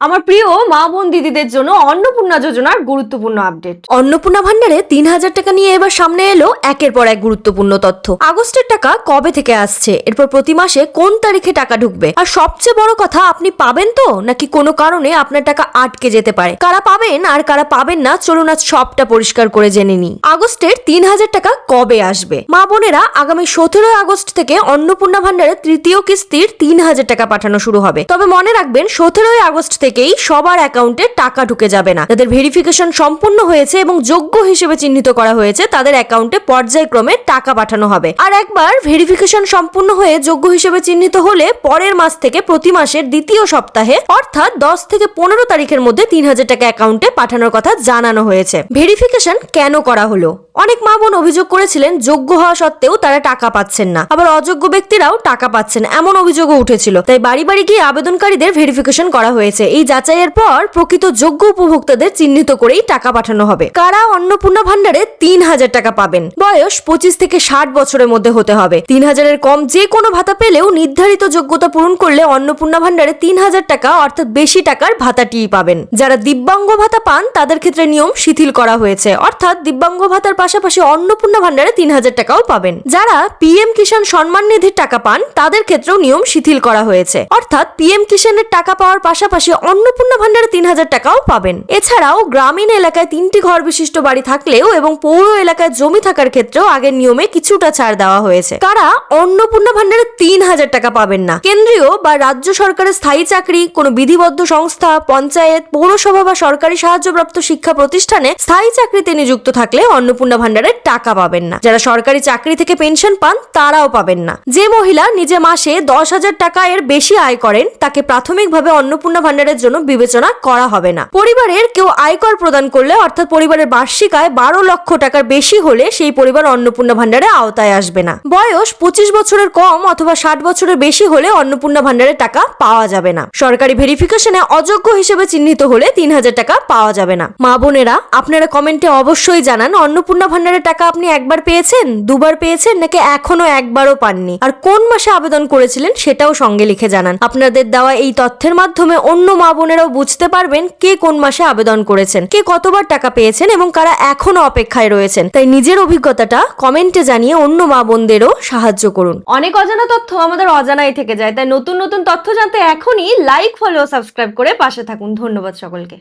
আমার প্রিয় মা বোন দিদিদের জন্য অন্নপূর্ণা যোজনার গুরুত্বপূর্ণ আপডেট। অন্নপূর্ণা ভান্ডারে ৩,০০০ টাকা নিয়ে এবার সামনে এলো একের পর এক গুরুত্বপূর্ণ তথ্য। আগস্টের টাকা কবে থেকে আসছে, এরপর প্রতি মাসে কোন তারিখে টাকা ঢুকবে, আর সবচেয়ে বড় কথা আপনি পাবেন তো, নাকি কোনো কারণে আপনার টাকা আটকে যেতে পারে। কারা পাবেন আর কারা পাবেন না, চলুন আজ সবটা পরিষ্কার করে জেনে নিই। আগস্টের ৩,০০০ টাকা কবে আসবে? মা বোনেরা, আগামী ১৭ আগস্ট থেকে অন্নপূর্ণা ভান্ডারে তৃতীয় কিস্তির ৩,০০০ টাকা পাঠানো শুরু হবে। তবে মনে রাখবেন, ১৭ আগস্ট থেকেই সবার অ্যাকাউন্টে টাকা ঢুকে যাবে না। যাদের ভেরিফিকেশন সম্পূর্ণ হয়েছে এবং যোগ্য হিসেবে চিহ্নিত করা হয়েছে তাদের অ্যাকাউন্টে পর্যায়ক্রমে টাকা পাঠানো হবে। আর একবার ভেরিফিকেশন সম্পূর্ণ হয়ে যোগ্য হিসেবে চিহ্নিত হলে পরের মাস থেকে প্রতি মাসের দ্বিতীয় সপ্তাহে অর্থাৎ ১০ থেকে ১৫ তারিখের মধ্যে ৩,০০০ টাকা অ্যাকাউন্টে পাঠানোর কথা জানানো হয়েছে। ভেরিফিকেশন কেন করা হলো? অনেক মা বোন অভিযোগ করেছিলেন যোগ্য হওয়া সত্ত্বেও তারা টাকা পাচ্ছেন না, আবার অযোগ্য ব্যক্তিরাও টাকা পাচ্ছেন, এমন অভিযোগও উঠেছিল। তাই বাড়ি বাড়ি গিয়ে আবেদনকারীদের ভেরিফিকেশন করা হয়েছে। এই যাচাইয়ের পর প্রকৃত যোগ্য উপভোক্তাদের চিহ্নিত করেই টাকা পাঠানো হবে। কারা অন্নপূর্ণা ভান্ডারে ৩,০০০ টাকা পাবেন? বয়স ২৫ থেকে ৬০ বছরের মধ্যে হতে হবে। ৩,০০০-এর কম যে কোনো ভাতা পেলেও নির্ধারিত যোগ্যতা পূরণ করলে অন্নপূর্ণা ভান্ডারে ৩,০০০ টাকা অর্থাৎ বেশি টাকার ভাতাটিই পাবেন। যারা দিব্যাঙ্গ ভাতা পান তাদের ক্ষেত্রে নিয়ম শিথিল করা হয়েছে, অর্থাৎ দিব্যাঙ্গ ভাতার পাশাপাশি অন্নপূর্ণা ভান্ডারে ৩,০০০ টাকাও পাবেন। যারা পিএম কিষাণ সম্মান নিধির টাকা পান তাদের ক্ষেত্রেও নিয়ম শিথিল করা হয়েছে, অর্থাৎ পিএম কিষাণের টাকা পাওয়ার পাশাপাশি অন্নপূর্ণা ভান্ডারে ৩,০০০ টাকাও পাবেন। এছাড়াও গ্রামীণ এলাকায় ৩টি ঘর বিশিষ্ট বাড়ি থাকলেও এবং পৌর এলাকায় জমি থাকার ক্ষেত্রেও আগের নিয়মে কিছুটা ছাড় দেওয়া হয়েছে। কারা অন্নপূর্ণা ভান্ডারে ৩,০০০ টাকা পাবেন না? কেন্দ্রীয় বা রাজ্য সরকারের স্থায়ী চাকরি, কোনো বিধিবদ্ধ সংস্থা, পঞ্চায়েত, পৌরসভা বা সরকারি সাহায্যপ্রাপ্ত শিক্ষা প্রতিষ্ঠানে স্থায়ী চাকরিতে নিযুক্ত থাকলে অন্নপূর্ণা ভান্ডারে টাকা পাবেন না। যারা সরকারি চাকরি থেকে পেনশন পান তারাও পাবেন না। যে মহিলা নিজে মাসে ১০,০০০ টাকা এর বেশি আয় করেন তাকে প্রাথমিকভাবে অন্নপূর্ণা ভান্ডারের জন্য বিবেচনা করা হবে না। পরিবারের কেউ আয়কর প্রদান করলে, অর্থাৎ পরিবারের বার্ষিক আয় ১২ লক্ষ টাকার বেশি হলে সেই পরিবার অন্নপূর্ণা ভান্ডারে আওতায় আসবে না। বয়স ২৫ বছরের কম অথবা ৬০ বছরের বেশি হলে অন্নপূর্ণা ভান্ডারে টাকা পাওয়া যাবে না। সরকারি ভেরিফিকেশনে অযোগ্য হিসেবে চিহ্নিত হলে ৩,০০০ টাকা পাওয়া যাবে না। মা বোনেরা, আপনারা কমেন্টে অবশ্যই জানান অন্নপূর্ণা ভান্ডারের টাকা আপনি একবার পেয়েছেন, দুবার পেয়েছেন, নাকি এখনো একবারও পাননি, আর কোন মাসে আবেদন করেছিলেন সেটাও সঙ্গে লিখে জানান। আপনাদের দেওয়া এই তথ্যের মাধ্যমে অন্য মা বোনেরাও বুঝতে পারবেন কে কোন মাসে আবেদন করেছেন, কে কতবার টাকা পেয়েছেন এবং কারা এখনো অপেক্ষায় রয়েছেন। তাই নিজের অভিজ্ঞতাটা কমেন্টে জানিয়ে অন্য মা বোনদেরও সাহায্য করুন। অনেক অজানা তথ্য আমাদের অজানাই থেকে যায়, তাই নতুন নতুন তথ্য জানতে এখনই লাইক, ফলো, সাবস্ক্রাইব করে পাশে থাকুন। ধন্যবাদ সকলকে।